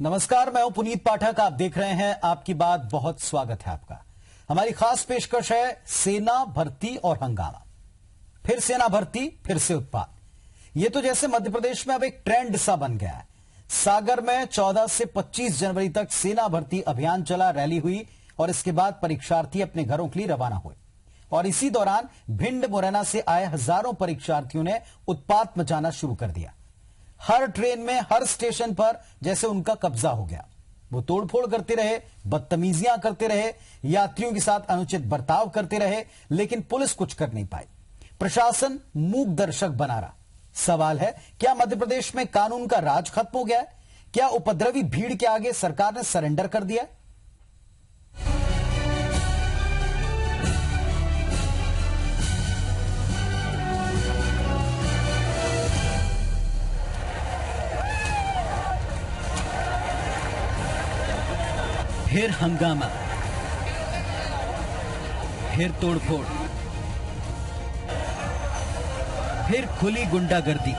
नमस्कार, मैं हूं पुनीत पाठक। आप देख रहे हैं आपकी बात। बहुत स्वागत है आपका। हमारी खास पेशकश है सेना भर्ती और हंगामा। फिर सेना भर्ती, फिर से उत्पात। ये तो जैसे मध्य प्रदेश में अब एक ट्रेंड सा बन गया है। सागर में 14 से 25 जनवरी तक सेना भर्ती अभियान चला, रैली हुई और इसके बाद परीक्षार्थी अपने घरों के लिए रवाना हुए। और इसी दौरान भिंड मुरैना से आए हजारों परीक्षार्थियों ने उत्पात मचाना शुरू कर दिया। हर ट्रेन में, हर स्टेशन पर जैसे उनका कब्जा हो गया। वो तोड़फोड़ करते रहे, बदतमीजियां करते रहे, यात्रियों के साथ अनुचित बर्ताव करते रहे, लेकिन पुलिस कुछ कर नहीं पाई। प्रशासन मूक दर्शक बना रहा। सवाल है, क्या मध्य प्रदेश में कानून का राज खत्म हो गया है? क्या उपद्रवी भीड़ के आगे सरकार ने सरेंडर कर दिया? फिर हंगामा, फिर तोड़फोड़, फिर खुली गुंडागर्दी।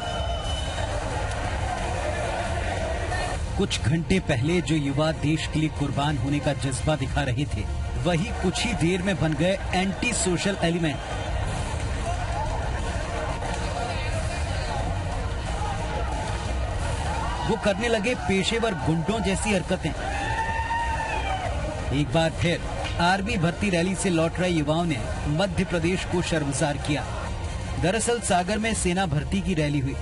कुछ घंटे पहले जो युवा देश के लिए कुर्बान होने का जज्बा दिखा रहे थे, वही कुछ ही देर में बन गए एंटी सोशल एलिमेंट। वो करने लगे पेशेवर गुंडों जैसी हरकतें। एक बार फिर आर्मी भर्ती रैली से लौट रहे युवाओं ने मध्य प्रदेश को शर्मसार किया। दरअसल सागर में सेना भर्ती की रैली हुई,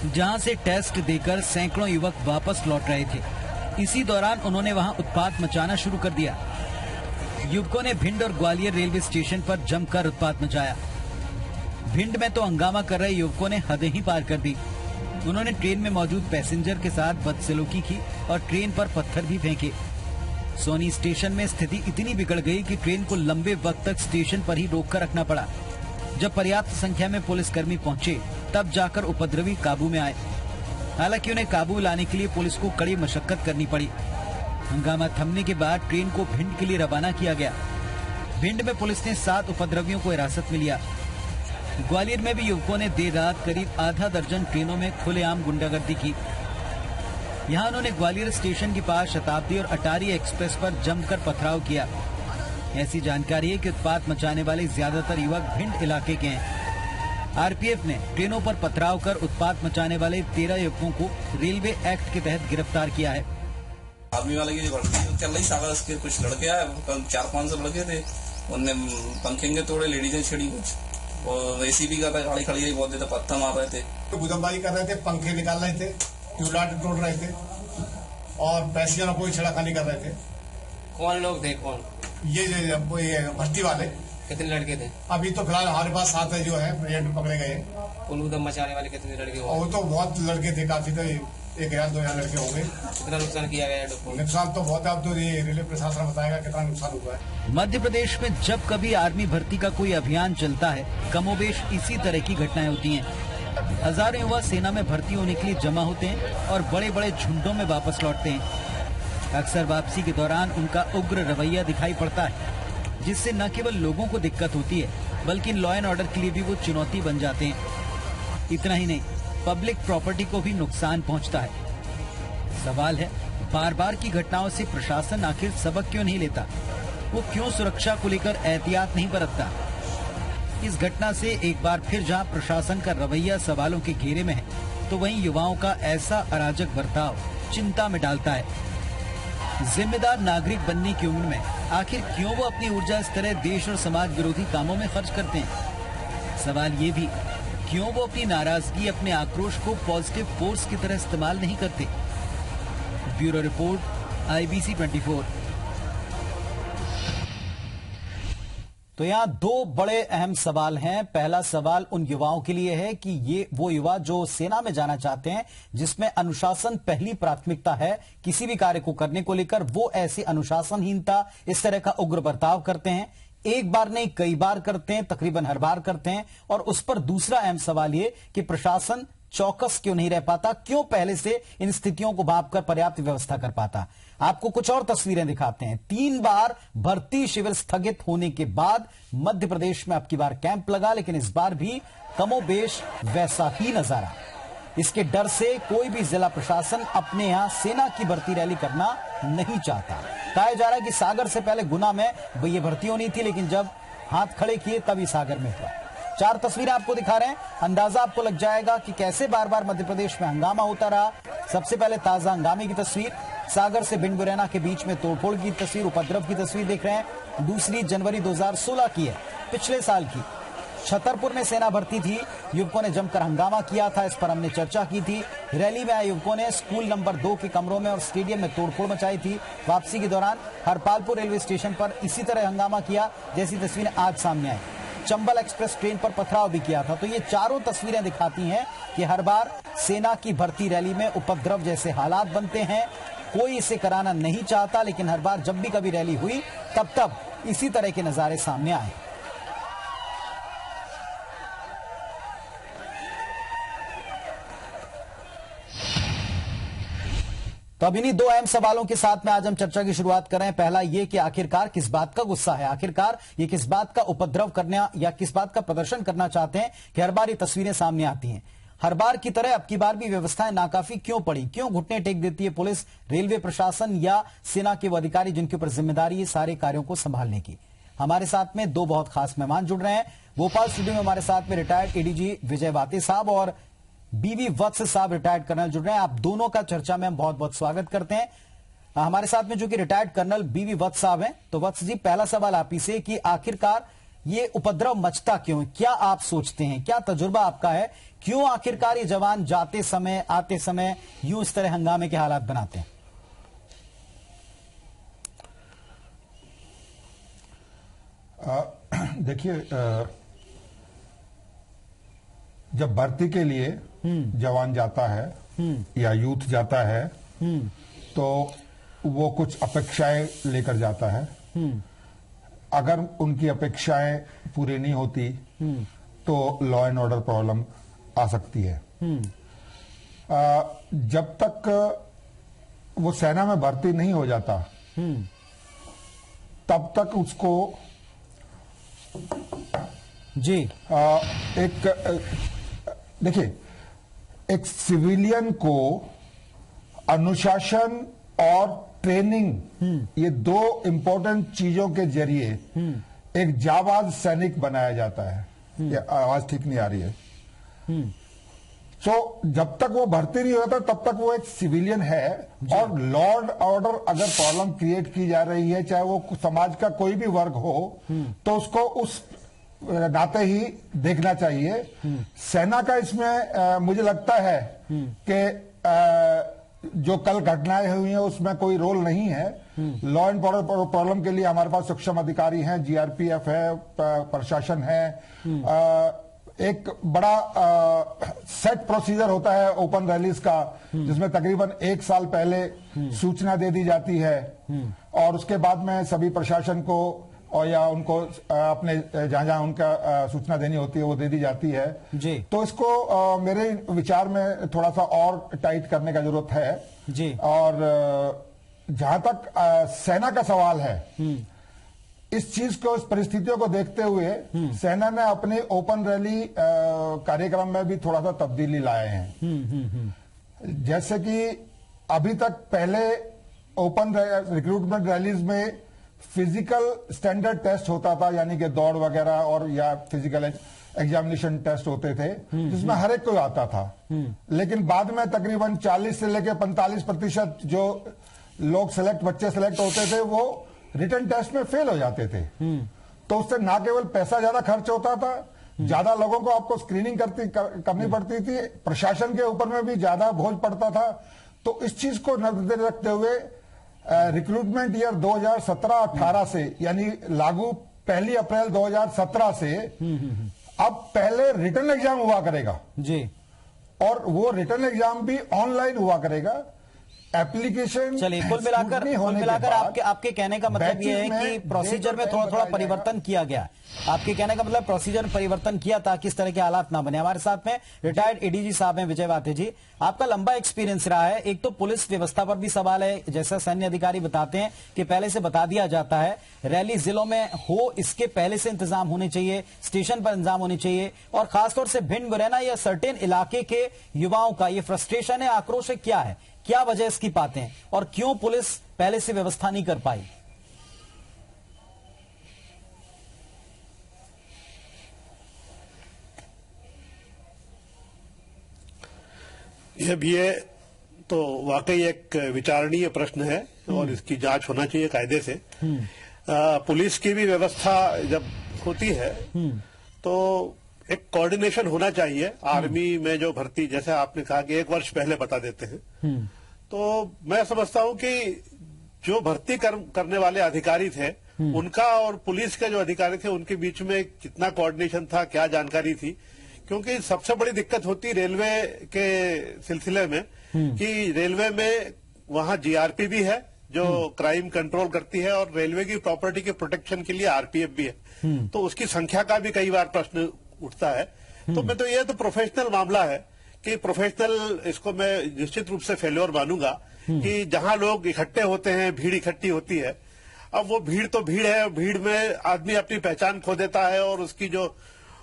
जहां से टेस्ट देकर सैकड़ों युवक वापस लौट रहे थे। इसी दौरान उन्होंने वहां उत्पात मचाना शुरू कर दिया। युवकों ने भिंड और ग्वालियर रेलवे स्टेशन पर जमकर उत्पात मचाया। भिंड में तो हंगामा कर रहे युवकों ने हदें ही पार कर दी। उन्होंने ट्रेन में मौजूद पैसेंजर के साथ बदसलूकी की और ट्रेन पर पत्थर भी फेंके। सोनी स्टेशन में स्थिति इतनी बिगड़ गई कि ट्रेन को लंबे वक्त तक स्टेशन पर ही रोककर रखना पड़ा। जब पर्याप्त संख्या में पुलिसकर्मी पहुंचे, तब जाकर उपद्रवी काबू में आए। हालांकि उन्हें काबू लाने के लिए पुलिस को कड़ी मशक्कत करनी पड़ी। हंगामा थमने के बाद ट्रेन को भिंड के लिए रवाना किया गया। भिंड में पुलिस ने 7 उपद्रवियों को हिरासत में लिया। ग्वालियर में भी युवकों ने देर रात करीब आधा दर्जन ट्रेनों में खुलेआम गुंडागर्दी की। यहाँ उन्होंने ग्वालियर स्टेशन के पास शताब्दी और अटारी एक्सप्रेस पर जमकर पथराव किया। ऐसी जानकारी है कि उत्पात मचाने वाले ज्यादातर युवक भिंड इलाके के हैं। आरपीएफ ने ट्रेनों पर पथराव कर उत्पात मचाने वाले 13 युवकों को रेलवे एक्ट के तहत गिरफ्तार किया है। आर्मी वाले की भर्ती चल रही, सागर के कुछ लड़के आए, 4-5 लड़के थे। उनने पंखे तोड़े, लेडीजें छिड़ी कुछ, और एसीबी का गाड़ी खड़ी है, बहुत देर पत्थर मार रहे थे, गुदमबाजी कर रहे थे, पंखे निकाल रहे थे, ट्यूबलाइट तोड़ रहे थे और पैसेंजरों को छेड़खानी कर रहे थे। कौन लोग थे? कौन? ये भर्ती वाले। कितने लड़के थे? अभी तो फिलहाल हमारे पास 7 जो है प्रेजेंट पकड़े गए। उलूदम मचाने वाले कितने लड़के? वो तो बहुत लड़के थे, काफी तो 1000-2000 लड़के होंगे। कितना नुकसान किया गया? नुकसान तो बहुत है। अब तो ये रेलवे प्रशासन बताएगा कितना नुकसान हुआ है। मध्य प्रदेश में जब कभी आर्मी भर्ती का कोई अभियान चलता है, कमोबेश इसी तरह की घटनाएं होती हैं। हजारों युवा सेना में भर्ती होने के लिए जमा होते हैं और बड़े बड़े झुंडों में वापस लौटते हैं। अक्सर वापसी के दौरान उनका उग्र रवैया दिखाई पड़ता है, जिससे न केवल लोगों को दिक्कत होती है, बल्कि लॉ एंड ऑर्डर के लिए भी वो चुनौती बन जाते हैं। इतना ही नहीं, पब्लिक प्रॉपर्टी को भी नुकसान पहुंचता है। सवाल है, बार बार की घटनाओं से प्रशासन आखिर सबक क्यों नहीं लेता? वो क्यों सुरक्षा को लेकर एहतियात नहीं बरतता? इस घटना से एक बार फिर जहां प्रशासन का रवैया सवालों के घेरे में है, तो वहीं युवाओं का ऐसा अराजक बर्ताव चिंता में डालता है। जिम्मेदार नागरिक बनने की उम्र में आखिर क्यों वो अपनी ऊर्जा इस तरह देश और समाज विरोधी कामों में खर्च करते हैं? सवाल ये भी, क्यों वो अपनी नाराजगी, अपने आक्रोश को पॉजिटिव फोर्स की तरह इस्तेमाल नहीं करते? Bureau report, IBC 24। तो यहाँ 2 बड़े अहम सवाल हैं। पहला सवाल उन युवाओं के लिए है कि ये वो युवा जो सेना में जाना चाहते हैं, जिसमें अनुशासन पहली प्राथमिकता है। किसी भी कार्य को करने को लेकर वो ऐसी अनुशासनहीनता, इस तरह का उग्र बर्ताव करते हैं। एक बार नहीं, कई बार करते हैं, तकरीबन हर बार करते हैं। और उस पर दूसरा अहम सवाल ये कि प्रशासन चौकस क्यों नहीं रह पाता, क्यों पहले से इन स्थितियों को भांपकर पर्याप्त व्यवस्था कर पाता। आपको कुछ और तस्वीरें दिखाते हैं। 3 बार भर्ती शिविर स्थगित होने के बाद मध्य प्रदेश में अब की बार कैंप लगा, लेकिन इस बार भी कमोबेश वैसा ही नजारा। इसके डर से कोई भी जिला प्रशासन अपने यहां सेना की भर्ती रैली करना नहीं चाहता। कहा जा रहा है कि सागर से पहले गुना में ये भर्ती होनी थी, लेकिन जब हाथ खड़े किए तभी सागर में हुआ। 4 तस्वीरें आपको दिखा रहे हैं, अंदाजा आपको लग जाएगा कि कैसे बार बार मध्य प्रदेश में हंगामा होता रहा। सबसे पहले ताजा हंगामे की तस्वीर, सागर से भिंड मुरैना के बीच में तोड़फोड़ की तस्वीर, उपद्रव की तस्वीर देख रहे हैं। दूसरी जनवरी 2016 की है, पिछले साल की। छतरपुर में सेना भर्ती थी, युवकों ने जमकर हंगामा किया था, इस पर हमने चर्चा की थी। रैली में आए युवकों ने स्कूल नंबर 2 के कमरों में और स्टेडियम में तोड़फोड़ मचाई थी। वापसी के दौरान हरपालपुर रेलवे स्टेशन पर इसी तरह हंगामा किया जैसी तस्वीरें आज सामने आई। चंबल एक्सप्रेस ट्रेन पर पथराव भी किया था। तो ये चारों तस्वीरें दिखाती हैं कि हर बार सेना की भर्ती रैली में उपद्रव जैसे हालात बनते हैं। कोई इसे कराना नहीं चाहता, लेकिन हर बार जब भी कभी रैली हुई तब इसी तरह के नजारे सामने आए। तो अब इन्हीं 2 अहम सवालों के साथ में आज हम चर्चा की शुरुआत कर रहे हैं। पहला ये कि आखिरकार किस बात का गुस्सा है, आखिरकार ये किस बात का उपद्रव करना या किस बात का प्रदर्शन करना चाहते हैं कि हर बार ये तस्वीरें सामने आती हैं। हर बार की तरह अब की बार भी व्यवस्थाएं नाकाफी क्यों पड़ी, क्यों घुटने टेक देती है पुलिस, रेलवे प्रशासन या सेना के वो अधिकारी जिनके ऊपर जिम्मेदारी है सारे कार्यों को संभालने की। हमारे साथ में 2 बहुत खास मेहमान जुड़ रहे हैं। भोपाल स्टूडियो में हमारे साथ में रिटायर्ड एडीजी विजय वाते साहब और बीवी वत्स साहब रिटायर्ड कर्नल जुड़ रहे हैं। आप दोनों का चर्चा में हम बहुत बहुत स्वागत करते हैं। हमारे साथ में जो कि रिटायर्ड कर्नल बीवी वत्स साहब हैं, तो वत्स जी पहला सवाल आप ही से कि आखिरकार ये उपद्रव मचता क्यों, क्या आप सोचते हैं, क्या तजुर्बा आपका है, क्यों आखिरकार ये जवान जाते समय आते समय यूं इस तरह हंगामे के हालात बनाते हैं? देखिए, जब भर्ती के लिए जवान जाता है या यूथ जाता है तो वो कुछ अपेक्षाएं लेकर जाता है। अगर उनकी अपेक्षाएं पूरी नहीं होती तो लॉ एंड ऑर्डर प्रॉब्लम आ सकती है। जब तक वो सेना में भर्ती नहीं हो जाता तब तक उसको जी देखिए, एक सिविलियन को अनुशासन और ट्रेनिंग, ये 2 इंपॉर्टेंट चीजों के जरिए एक जाबाज सैनिक बनाया जाता है। ये आवाज ठीक नहीं आ रही है। तो जब तक वो भर्ती नहीं होता तब तक वो एक सिविलियन है। और लॉ एंड ऑर्डर अगर प्रॉब्लम क्रिएट की जा रही है, चाहे वो समाज का कोई भी वर्ग हो, तो उसको उस नाते ही देखना चाहिए। सेना का इसमें मुझे लगता है कि जो कल घटनाएं हुई हैं उसमें कोई रोल नहीं है। लॉ एंड ऑर्डर प्रॉब्लम के लिए हमारे पास सक्षम अधिकारी हैं, जीआरपीएफ है, प्रशासन है। एक बड़ा सेट प्रोसीजर होता है ओपन रैलीज का, जिसमें तकरीबन 1 साल पहले सूचना दे दी जाती है और उसके बाद में सभी प्रशासन को और या उनको अपने जहां जहां उनका सूचना देनी होती है वो दे दी जाती है जी। तो इसको मेरे विचार में थोड़ा सा और टाइट करने का जरूरत है जी। और जहां तक सेना का सवाल है, इस चीज को, इस परिस्थितियों को देखते हुए सेना ने अपने ओपन रैली कार्यक्रम में भी थोड़ा सा तब्दीली लाए हैं। जैसे कि अभी तक पहले ओपन रिक्रूटमेंट रैलीज में फिजिकल स्टैंडर्ड टेस्ट होता था, यानी कि दौड़ वगैरह और या फिजिकल एग्जामिनेशन टेस्ट होते थे जिसमें हर एक कोई आता था। लेकिन बाद में तकरीबन 40 से लेकर 45% जो लोग बच्चे सेलेक्ट होते थे वो रिटन टेस्ट में फेल हो जाते थे। तो उससे ना केवल पैसा ज्यादा खर्च होता था, ज्यादा लोगों को आपको स्क्रीनिंग करनी पड़ती थी, प्रशासन के ऊपर में भी ज्यादा बोझ पड़ता था। तो इस चीज को नजर रखते हुए रिक्रूटमेंट ईयर 2017-18 से, यानी लागू 1 अप्रैल 2017 से अब पहले रिटन एग्जाम हुआ करेगा जी, और वो रिटन एग्जाम भी ऑनलाइन हुआ करेगा। एप्लीकेशन चलिए, कुल मिलाकर आपके कहने का मतलब ये है कि प्रोसीजर में थोड़ा परिवर्तन किया गया। आपके कहने का मतलब प्रोसीजर में परिवर्तन किया ताकि इस तरह के हालात ना बने। हमारे साथ में रिटायर्ड एडीजी साहब हैं विजय वाते जी। आपका लंबा एक्सपीरियंस रहा है। एक तो पुलिस व्यवस्था पर भी सवाल है, जैसा सैन्य अधिकारी बताते हैं कि पहले से बता दिया जाता है, रैली जिलों में हो इसके पहले से इंतजाम होने चाहिए, स्टेशन पर इंतजाम होने चाहिए। और खासतौर से भिंड मुरैना या सर्टेन इलाके के युवाओं का ये फ्रस्ट्रेशन है, आक्रोश है, क्या है, क्या वजह इसकी पाते हैं और क्यों पुलिस पहले से व्यवस्था नहीं कर पाई? ये तो वाकई एक विचारणीय प्रश्न है और इसकी जांच होना चाहिए कायदे से। पुलिस की भी व्यवस्था जब होती है तो एक कोऑर्डिनेशन होना चाहिए। आर्मी में जो भर्ती, जैसे आपने कहा कि 1 वर्ष पहले बता देते हैं, तो मैं समझता हूं कि जो भर्ती करने वाले अधिकारी थे उनका और पुलिस के जो अधिकारी थे उनके बीच में कितना कोऑर्डिनेशन था, क्या जानकारी थी। क्योंकि सबसे बड़ी दिक्कत होती रेलवे के सिलसिले में कि रेलवे में वहां जीआरपी भी है जो क्राइम कंट्रोल करती है और रेलवे की प्रॉपर्टी के प्रोटेक्शन के लिए आरपीएफ भी है। तो उसकी संख्या का भी कई बार प्रश्न उठता है। तो ये तो प्रोफेशनल मामला है कि प्रोफेशनल, इसको मैं निश्चित रूप से फेल्योर मानूंगा कि जहां लोग इकट्ठे होते हैं, भीड़ इकट्ठी होती है। अब वो भीड़ तो भीड़ है, भीड़ में आदमी अपनी पहचान खो देता है और उसकी जो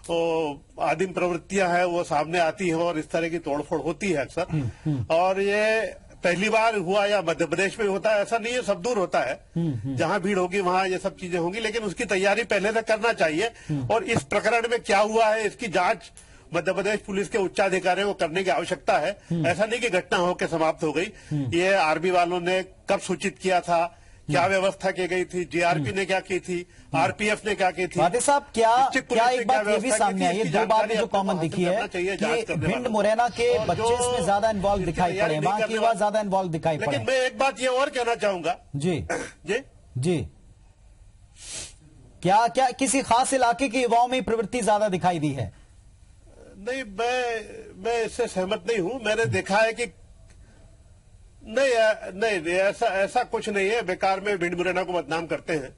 आदिम प्रवृत्तियां हैं वो सामने आती है और इस तरह की तोड़फोड़ होती है अक्सर। और ये पहली बार हुआ या मध्य प्रदेश में होता है ऐसा नहीं है, सब दूर होता है। जहां भीड़ होगी वहां ये सब चीजें होंगी, लेकिन उसकी तैयारी पहले से करना चाहिए। और इस प्रकरण में क्या हुआ है इसकी जांच मध्य प्रदेश पुलिस के उच्चाधिकारियों को करने की आवश्यकता है। ऐसा नहीं कि घटना होकर समाप्त हो गई। ये आर्मी वालों ने कब सूचित किया था, क्या व्यवस्था की गई थी, जीआरपी ने क्या की थी, आरपीएफ ने क्या की थी। वाते साहब, क्या एक बात ये भी सामने आई है, 2 बातें जो कॉमन दिखी है कि भिंड मुरैना के बच्चे इसमें ज्यादा इन्वॉल्व दिखाई पड़े, वहां की युवा ज्यादा इन्वॉल्व दिखाई पड़े। लेकिन मैं एक बात ये और कहना चाहूंगा जी जी जी, क्या किसी खास इलाके के युवाओं में प्रवृत्ति ज्यादा दिखाई दी है? नहीं, मैं इससे सहमत नहीं हूं। मैंने देखा है कि नहीं ऐसा कुछ नहीं है। बेकार में भिंड मुरैना को बदनाम करते हैं,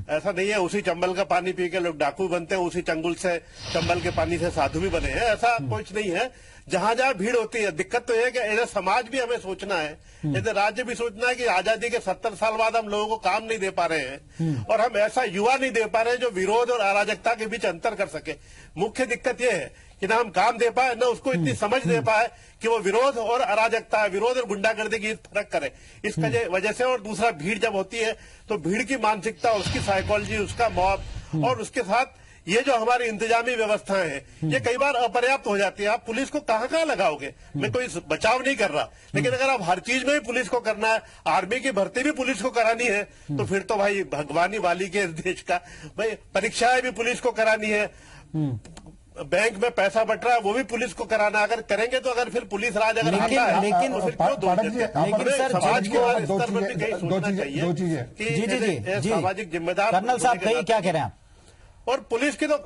ऐसा नहीं है। उसी चंबल का पानी पी के लोग डाकू बनते हैं, उसी चंबल के पानी से साधु भी बने हैं, ऐसा कुछ नहीं है। जहां जहां भीड़ होती है, दिक्कत तो है कि ऐसा समाज भी हमें सोचना है, ऐसे राज्य भी सोचना है कि आजादी के 70 साल बाद हम लोगों को काम नहीं दे पा रहे हैं और हम ऐसा युवा नहीं दे पा रहे हैं जो विरोध और अराजकता के बीच अंतर कर सके। मुख्य दिक्कत यह है कि ना हम काम दे पाए, ना उसको इतनी समझ दे पाए कि वो विरोध और अराजकता, विरोध और गुंडागर्दी की फर्क करे। इस वजह से, और दूसरा भीड़ जब होती है तो भीड़ की मानसिकता, उसकी साइकोलॉजी, उसका मॉब और उसके साथ ये जो हमारी इंतजामी व्यवस्थाएं हैं ये कई बार अपर्याप्त हो जाती है। आप पुलिस को कहां लगाओगे? मैं कोई बचाव नहीं कर रहा, लेकिन अगर आप हर चीज में ही पुलिस को करना है, आर्मी की भर्ती भी पुलिस को करानी है, तो फिर तो भाई भगवानी वाली के देश का भाई, परीक्षाएं भी पुलिस को करानी है, बैंक में पैसा बट रहा है वो भी पुलिस को कराना। अगर करेंगे तो अगर फिर पुलिस राज अगर आता है लेकिन तो फिर क्यों दोष देते हैं? लेकिन सर, समाज के स्तर पर भी कहीं सोचना चाहिए दो चीजें कि जी सामाजिक जिम्मेदार कर्नल साहब कहिए, क्या कह रहे हैं आप? और पुलिस की तो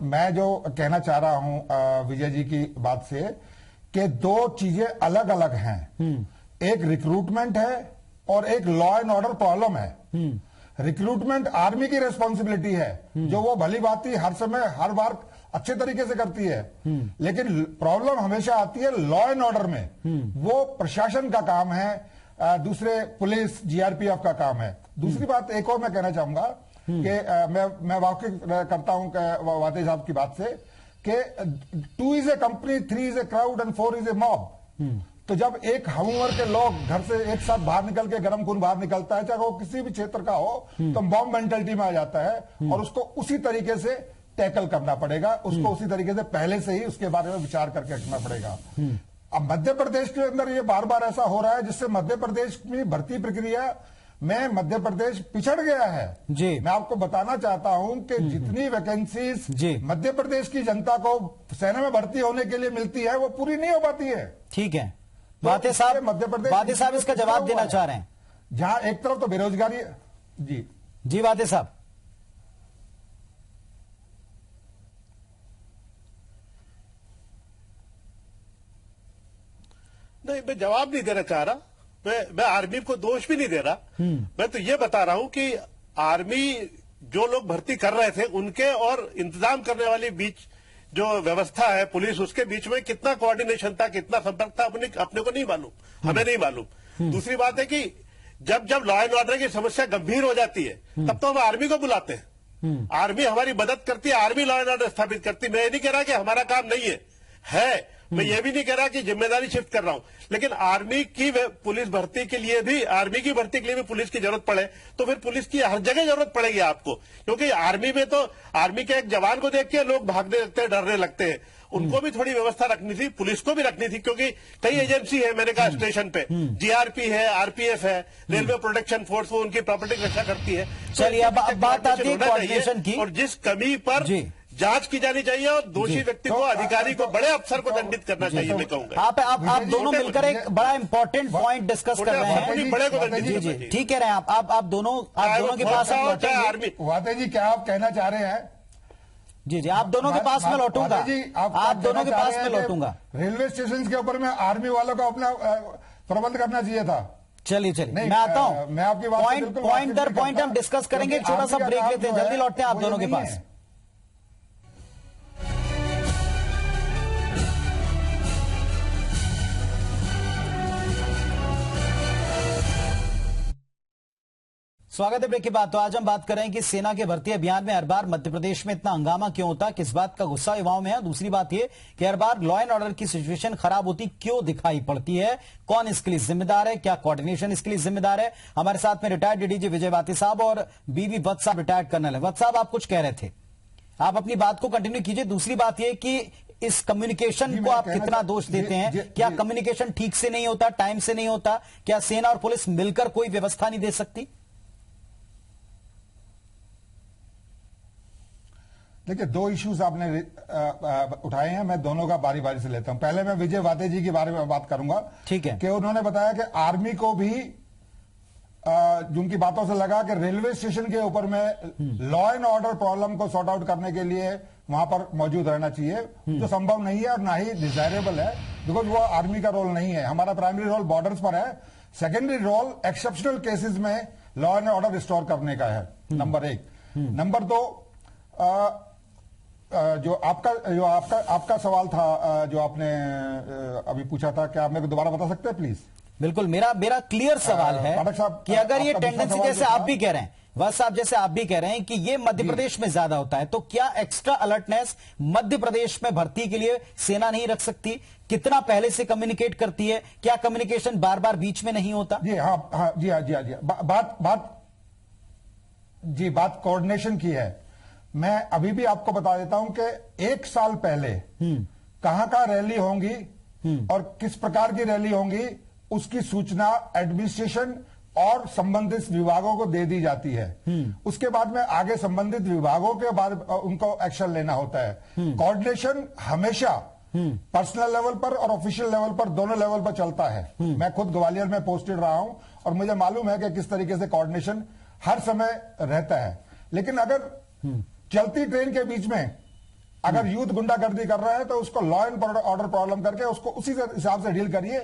मैं जो कहना चाह रहा हूं विजय जी की बात से कि 2 चीजें अलग अलग हैं। एक रिक्रूटमेंट है और एक लॉ एंड ऑर्डर प्रॉब्लम है। रिक्रूटमेंट आर्मी की रिस्पॉन्सिबिलिटी है जो वो भली भांति हर समय हर बार अच्छे तरीके से करती है, लेकिन प्रॉब्लम हमेशा आती है लॉ एंड ऑर्डर में। वो प्रशासन का काम है, दूसरे पुलिस जीआरपीएफ का काम है। दूसरी बात एक और मैं कहना चाहूंगा कि मैं वाकिफ करता हूं वाते साहब की बात से कि 2 is a company, 3 is a crowd and 4 is a mob. तो जब एक हमउम्र के लोग घर से एक साथ बाहर निकल के गर्म खून बाहर निकलता है, चाहे वो किसी भी क्षेत्र का हो, तो बॉम्ब मेंटालिटी में आ जाता है और उसको उसी तरीके से टैकल करना पड़ेगा, उसको उसी तरीके से पहले से ही उसके बारे में विचार करके रखना पड़ेगा। अब मध्य प्रदेश के अंदर ये बार बार ऐसा हो रहा है जिससे मध्य प्रदेश में भर्ती प्रक्रिया में मध्य प्रदेश पिछड़ गया है। जी मैं आपको बताना चाहता हूं कि जितनी वैकेंसीज मध्य प्रदेश की जनता को सेना में भर्ती होने के लिए मिलती है वो पूरी नहीं हो पाती है। ठीक है, वाते साहब इसका जवाब देना चाह रहे हैं। जहां एक तरफ तो बेरोजगारी, जी वाते साहब। नहीं, मैं जवाब नहीं देना चाह रहा। मैं आर्मी को दोष भी नहीं दे रहा। मैं तो ये बता रहा हूं कि आर्मी जो लोग भर्ती कर रहे थे उनके और इंतजाम करने वाले बीच जो व्यवस्था है पुलिस, उसके बीच में कितना कोऑर्डिनेशन था, कितना संपर्क था, अपने को नहीं मालूम, हमें नहीं मालूम। दूसरी बात है कि जब जब लॉ एंड ऑर्डर की समस्या गंभीर हो जाती है तब तो हम आर्मी को बुलाते हैं। आर्मी हमारी मदद करती है, आर्मी लॉ एंड ऑर्डर स्थापित करती है। मैं ये नहीं कह रहा कि हमारा काम नहीं है। मैं ये भी नहीं कह रहा कि जिम्मेदारी शिफ्ट कर रहा हूं, लेकिन आर्मी की पुलिस भर्ती के लिए भी, आर्मी की भर्ती के लिए भी पुलिस की जरूरत पड़े तो फिर पुलिस की हर जगह जरूरत पड़ेगी आपको, क्योंकि आर्मी में तो आर्मी के एक जवान को देख के लोग भागने लगते हैं, डरने लगते हैं। उनको भी थोड़ी व्यवस्था रखनी थी, पुलिस को भी रखनी थी, क्योंकि कई एजेंसी है, मैंने कहा स्टेशन पे जीआरपी है, आरपीएफ है, रेलवे प्रोटेक्शन फोर्स, वो उनकी प्रॉपर्टी की रक्षा करती है। चलिए अब बात आती है कोऑर्डिनेशन की, और जिस कमी पर जांच की जानी चाहिए और दोषी व्यक्ति को, अधिकारी को, बड़े अफसर को दंडित करना चाहिए, मैं कहूंगा। आप दोनों मिलकर एक बड़ा इंपॉर्टेंट पॉइंट डिस्कस कर रहे हैं। बड़े को दंडित जी जी ठीक कह रहे हैं आप दोनों के पास आर्मी। वाते जी क्या आप कहना चाह रहे हैं? जी आप दोनों के पास में लौटूंगा, आप दोनों के पास में लौटूंगा। रेलवे स्टेशन के ऊपर में आर्मी वालों का अपना प्रबंध करना चाहिए था। चलिए मैं आता हूं, मैं आपकी बात पॉइंट दर पॉइंट हम डिस्कस करेंगे। एक छोटा सा ब्रेक लेते हैं, जल्दी लौटते हैं आप दोनों के पास। स्वागत है ब्रेक के बाद। तो आज हम बात कर रहे हैं कि सेना के भर्ती अभियान में हर बार मध्य प्रदेश में इतना हंगामा क्यों होता है, किस बात का गुस्सा युवाओं में है। दूसरी बात ये कि हर बार लॉ एंड ऑर्डर की सिचुएशन खराब होती क्यों दिखाई पड़ती है, कौन इसके लिए जिम्मेदार है, क्या कोऑर्डिनेशन इसके लिए जिम्मेदार है। हमारे साथ में रिटायर्ड डीडीजी विजय वाते साहब और बीवी वत्स साहब रिटायर्ड कर्नल है। वत्स साहब आप कुछ कह रहे थे, आप अपनी बात को कंटिन्यू कीजिए। दूसरी बात यह कि इस कम्युनिकेशन को आप कितना दोष देते हैं, क्या कम्युनिकेशन ठीक से नहीं होता, टाइम से नहीं होता, क्या सेना और पुलिस मिलकर कोई व्यवस्था नहीं दे सकती? देखिए, दो इश्यूज आपने उठाए हैं, मैं दोनों का बारी बारी से लेता हूं। पहले मैं विजय वाते जी के बारे में बात करूंगा। ठीक है। कि उन्होंने बताया कि आर्मी को भी जिनकी बातों से लगा कि रेलवे स्टेशन के ऊपर में लॉ एंड ऑर्डर प्रॉब्लम को सॉर्ट आउट करने के लिए वहां पर मौजूद रहना चाहिए, जो संभव नहीं है और ना ही डिजायरेबल है, बिकॉज वो आर्मी का रोल नहीं है। हमारा प्राइमरी रोल बॉर्डर्स पर है, सेकेंडरी रोल एक्सेप्शनल केसेस में लॉ एंड ऑर्डर रिस्टोर करने का है, नंबर एक। नंबर दो, जो आपका सवाल था, जो आपने अभी पूछा था, क्या आप मेरे को दोबारा बता सकते हैं प्लीज? बिल्कुल, मेरा क्लियर सवाल है कि अगर ये टेंडेंसी, जैसे आप भी कह रहे हैं, वत्स साहब जैसे आप भी कह रहे हैं कि ये मध्य प्रदेश में ज्यादा होता है, तो क्या एक्स्ट्रा अलर्टनेस मध्य प्रदेश में भर्ती के लिए सेना नहीं रख सकती? कितना पहले से कम्युनिकेट करती है? क्या कम्युनिकेशन बार बार बीच में नहीं होता? जी हाँ, बात कोऑर्डिनेशन की है। मैं अभी भी आपको बता देता हूं कि एक साल पहले कहां रैली होंगी और किस प्रकार की रैली होंगी, उसकी सूचना एडमिनिस्ट्रेशन और संबंधित विभागों को दे दी जाती है। उसके बाद में आगे संबंधित विभागों के बाद उनको एक्शन लेना होता है। कोऑर्डिनेशन हमेशा पर्सनल लेवल पर और ऑफिशियल लेवल पर, दोनों लेवल पर चलता है। मैं खुद ग्वालियर में पोस्टेड रहा हूं और मुझे मालूम है कि किस तरीके से कोऑर्डिनेशन हर समय रहता है। लेकिन अगर चलती ट्रेन के बीच में अगर यूथ गुंडागर्दी कर रहा है तो उसको लॉ एंड ऑर्डर प्रॉब्लम करके उसको उसी हिसाब से डील करिए।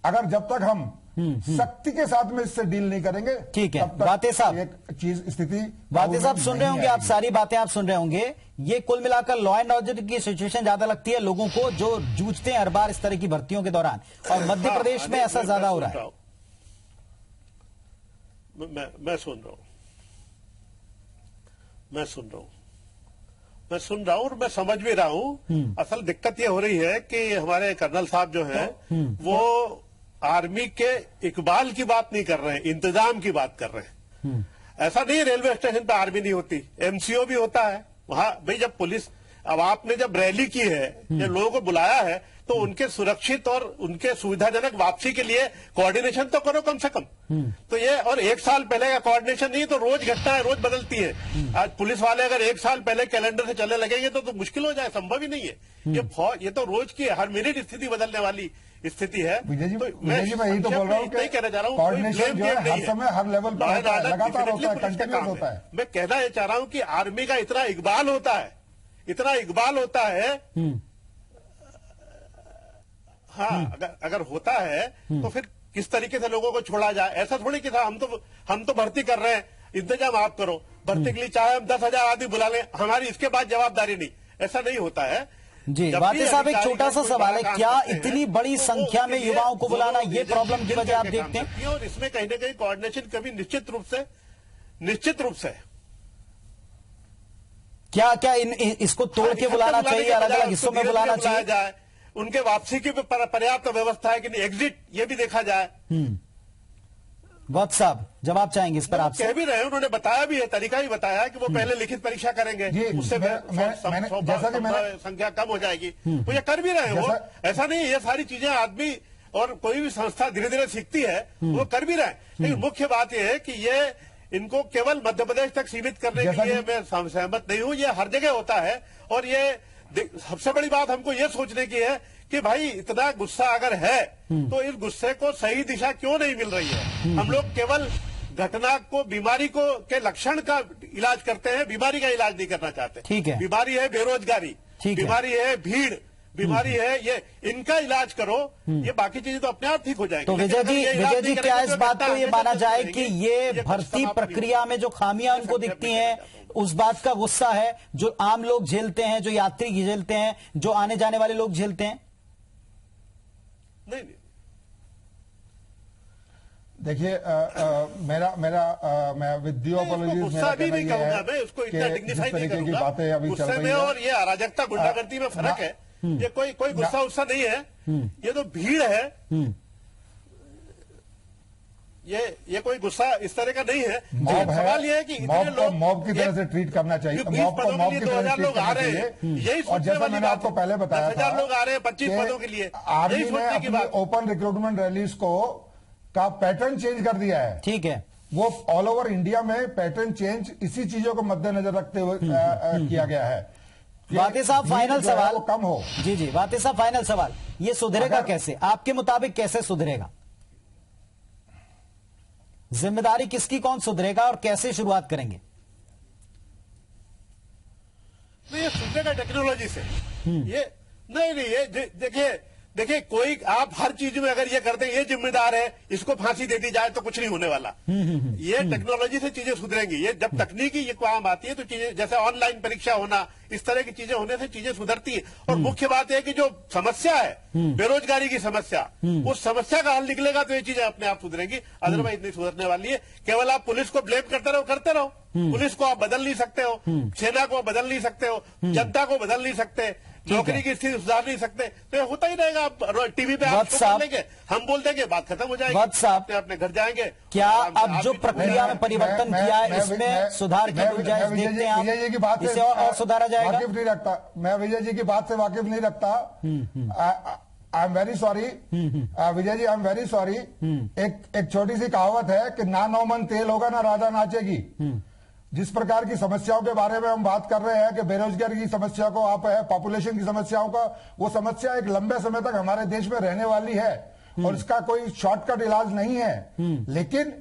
अगर जब तक हम सख्ती के साथ में इससे डील नहीं करेंगे, ठीक है। वाते साहब, एक चीज स्थिति, वाते साहब सुन रहे होंगे, आप सारी बातें आप सुन रहे होंगे। ये कुल मिलाकर लॉ एंड ऑर्डर की सिचुएशन ज्यादा लगती है लोगों को जो जूझते हैं हर बार इस तरह की भर्तियों के दौरान, और मध्य प्रदेश में ऐसा ज्यादा हो रहा है। मैं सुन रहा हूं और मैं समझ भी रहा हूं। असल दिक्कत ये हो रही है कि हमारे कर्नल साहब जो हैं वो आर्मी के इकबाल की बात नहीं कर रहे हैं, इंतजाम की बात कर रहे हैं। ऐसा नहीं है रेलवे स्टेशन पे आर्मी नहीं होती, एमसीओ भी होता है वहां। भाई जब पुलिस, अब आपने जब रैली की है, जब लोगों को बुलाया है, तो उनके सुरक्षित और उनके सुविधाजनक वापसी के लिए कोऑर्डिनेशन तो करो कम से कम। तो ये, और एक साल पहले का कोऑर्डिनेशन नहीं तो रोज घटना है, रोज बदलती है। आज पुलिस वाले अगर एक साल पहले कैलेंडर से चलने लगेंगे तो मुश्किल हो जाए, संभव ही नहीं है। ये तो रोज की हर मिनट स्थिति बदलने वाली स्थिति है। विजय जी, मैं यही तो बोल रहा हूँ, नहीं कहना चाह रहा हूँ, कोऑर्डिनेशन जो है हर समय हर लेवल पर लगातार होता है, कंटिन्यूस होता है। मैं कहना ये चाह रहा हूँ कि आर्मी का इतना इकबाल होता है हाँ, अगर होता है तो फिर किस तरीके से लोगों को छोड़ा जाए? ऐसा थोड़ी कि था हम तो भर्ती कर रहे हैं, इंतजाम आप करो। भर्ती के लिए चाहे हम 10,000 आदमी बुला लें, हमारी इसके बाद जवाबदारी नहीं, ऐसा नहीं होता है। जी वाते साहब, एक छोटा सा सवाल है, क्या इतनी बड़ी संख्या में युवाओं को बुलाना ये प्रॉब्लम की वजह आप देखते हैं? और इसमें कहीं ना कहीं कोऑर्डिनेशन कभी निश्चित रूप से क्या क्या इसको तोड़ के बुलाना चाहिए, अलग अलग हिस्सों में बुलाना चाहिए? उनके वापसी की पर्याप्त व्यवस्था है कि नहीं, एग्जिट ये भी देखा जाए। वक्त साहब जवाब चाहेंगे इस पर आपसे? कह भी रहे हैं, उन्होंने बताया भी है, तरीका भी बताया कि वो पहले लिखित परीक्षा करेंगे, उससे संख्या कम हो जाएगी। वो ये कर भी रहे हैं, वो ऐसा नहीं, ये सारी चीजें आदमी और कोई भी संस्था धीरे धीरे सीखती है, वो कर भी रहे हैं। लेकिन मुख्य बात यह है कि ये इनको केवल मध्य प्रदेश तक सीमित करने के लिए मैं सहमत नहीं हूं। ये हर जगह होता है, और ये सबसे बड़ी बात हमको ये सोचने की है कि भाई इतना गुस्सा अगर है तो इस गुस्से को सही दिशा क्यों नहीं मिल रही है? हम लोग केवल घटना को, बीमारी को के लक्षण का इलाज करते हैं, बीमारी का इलाज नहीं करना चाहते। ठीक है, बीमारी है बेरोजगारी, बीमारी है भीड़, बीमारी है ये, इनका इलाज करो, ये बाकी चीजें तो अपने आप ठीक हो जाएंगी। तो विजय जी क्या इस बात को ये माना जाए कि ये भर्ती प्रक्रिया में जो खामियां उनको दिखती हैं, उस बात का गुस्सा है जो आम लोग झेलते हैं, जो यात्री झेलते हैं, जो आने जाने वाले लोग झेलते हैं? नहीं, देखिए मैं विद ड्यू अपॉलॉजीज गुस्सा भी नहीं कहूंगा मैं, उसको इतना डिग्निफाई नहीं करूंगा। बातें अभी चल गुस्से रही में है और ये अराजकता गुंडागर्दी में फर्क है। ये कोई गुस्सा नहीं है, ये तो भीड़ है। ये कोई गुस्सा इस तरह का नहीं है। सवाल ये है कि इतने लोग मॉब की तरह से ट्रीट करना चाहिए, मॉब को मॉब की तरह से ट्रीट करना चाहिए। यही और जैसा मैंने आपको पहले बताया था, 10,000 लोग आ रहे हैं 25 पदों के लिए। आर्मी ने अपनी ओपन रिक्रूटमेंट रैलीज का पैटर्न चेंज कर दिया है। ठीक है, वो ऑल ओवर इंडिया में पैटर्न चेंज इसी चीजों को मद्देनजर रखते हुए किया गया है। वाते साहब फाइनल सवाल कम हो। जी वाते साहब फाइनल सवाल, ये सुधरेगा कैसे? आपके मुताबिक कैसे सुधरेगा? जिम्मेदारी किसकी, कौन सुधरेगा और कैसे शुरुआत करेंगे? ये सुधरेगा टेक्नोलॉजी से। ये नहीं ये देखिए कोई आप हर चीज में अगर ये करते हैं ये जिम्मेदार है, इसको फांसी दे दी जाए तो कुछ नहीं होने वाला। ये टेक्नोलॉजी से चीजें सुधरेंगी। ये जब तकनीकी ये काम आती है तो चीजें, जैसे ऑनलाइन परीक्षा होना, इस तरह की चीजें होने से चीजें सुधरती है। और मुख्य बात है कि जो समस्या है बेरोजगारी की समस्या, उस समस्या का हल निकलेगा तो ये चीजें अपने आप सुधरेंगी, अदरवाइज नहीं सुधरने वाली है। केवल आप पुलिस को ब्लेम करते रहो। पुलिस को आप बदल नहीं सकते हो, सेना को बदल नहीं सकते हो, जनता को बदल नहीं सकते, नौकरी की स्थिति सुधार नहीं सकते, तो ये होता ही रहेगा। आप टीवी पे आप बोल देंगे, हम बोल देंगे, बात खत्म हो जाएगी, अपने घर जाएंगे। क्या अब जो प्रक्रिया में परिवर्तन किया है इसमें सुधार की गुंजाइश देखते हैं आप? विजय जी की बात से और सुधारा जाएगा? वाकिफ नहीं रखता मैं, विजय जी की बात से वाकिफ नहीं रखता। I am very sorry Vijay ji, I am very sorry. एक छोटी सी कहावत है कि ना 9 मन तेल होगा ना राजा नाचेगी। जिस प्रकार की समस्याओं के बारे में हम बात कर रहे हैं कि बेरोजगारी की समस्या को आप है, पॉपुलेशन की समस्याओं का, वो समस्या एक लंबे समय तक हमारे देश में रहने वाली है और इसका कोई शॉर्टकट इलाज नहीं है। लेकिन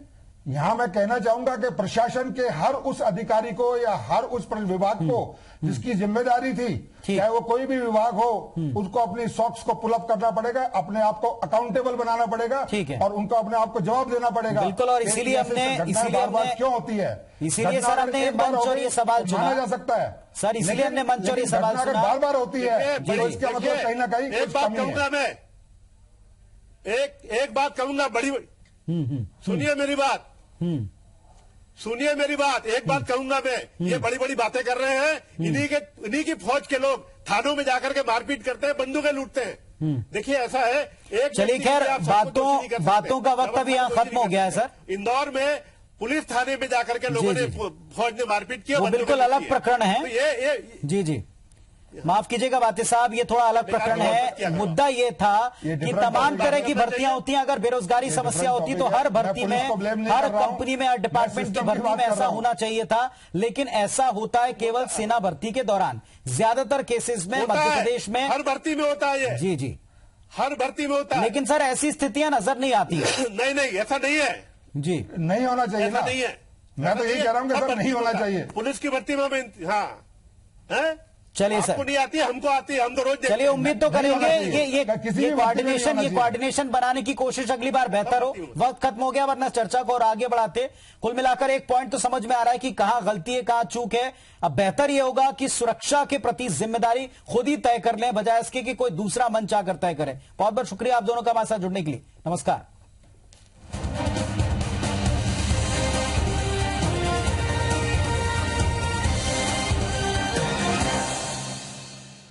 यहां मैं कहना चाहूंगा कि प्रशासन के हर उस अधिकारी को या हर उस विभाग को जिसकी जिम्मेदारी थी, चाहे वो कोई भी विभाग हो, उसको अपनी सॉक्स को पुल अप करना पड़ेगा, अपने आप को अकाउंटेबल बनाना पड़ेगा और उनको अपने आप को जवाब देना पड़ेगा। बिल्कुल, और इसीलिए हमने क्यों होती है, इसीलिए सर हमने मंच और ये सवाल चुना जा सकता है सर, इसीलिए हमने मंच और ये सवाल सुना। बार बार होती है तो इसका मतलब कहीं ना कहीं एक बात कहूंगा मैं, एक बात कहूंगा बड़ी, सुनिए मेरी बात, सुनिए मेरी बात, एक बात कहूंगा मैं, ये बड़ी बड़ी बातें कर रहे हैं, इन्हीं की फौज के लोग थानों में जाकर के मारपीट करते हैं, बंदूकें लूटते हैं। देखिए ऐसा है, एक चलिए खैर बातों का वक्त अभी यहाँ खत्म हो गया है सर। इंदौर में पुलिस थाने में जाकर के लोगों ने, फौज ने मारपीट किया, वो बिल्कुल अलग प्रकरण है। तो जी माफ कीजिएगा वाते साहब, ये थोड़ा अलग प्रकरण है। मुद्दा ये था कि तमाम तरह की भर्तियां होती हैं, अगर बेरोजगारी समस्या होती तो हर भर्ती में, हर कंपनी में, हर डिपार्टमेंट की भर्ती में ऐसा होना चाहिए था, लेकिन ऐसा होता है केवल सेना भर्ती के दौरान। ज्यादातर केसेस में मध्य प्रदेश में हर भर्ती में होता है। जी हर भर्ती में होता है, लेकिन सर ऐसी स्थितियां नजर नहीं आती है। नहीं ऐसा नहीं है जी, नहीं होना चाहिए, ऐसा नहीं है। मैं तो यही कह रहा हूं कि सर नहीं होना चाहिए। पुलिस की भर्ती में हाँ है, चलिए सर, आपको नहीं आती है, हमको आती है, हम तो रोज देखते चलिए हैं। उम्मीद तो नहीं होना करेंगे चाहिए। ये किसी भी भर्ती में नहीं होना चाहिए। कोऑर्डिनेशन बनाने की कोशिश अगली बार बेहतर हो। वक्त खत्म हो गया, वरना चर्चा को और आगे बढ़ाते। कुल मिलाकर एक पॉइंट तो समझ में आ रहा है कि कहां गलती है, कहां चूक है। अब बेहतर यह होगा कि सुरक्षा के प्रति जिम्मेदारी खुद ही तय कर लें, बजाय इसके कि कोई दूसरा मंच आकर तय करे। बहुत बहुत शुक्रिया आप दोनों का हमारे साथ जुड़ने के लिए। नमस्कार।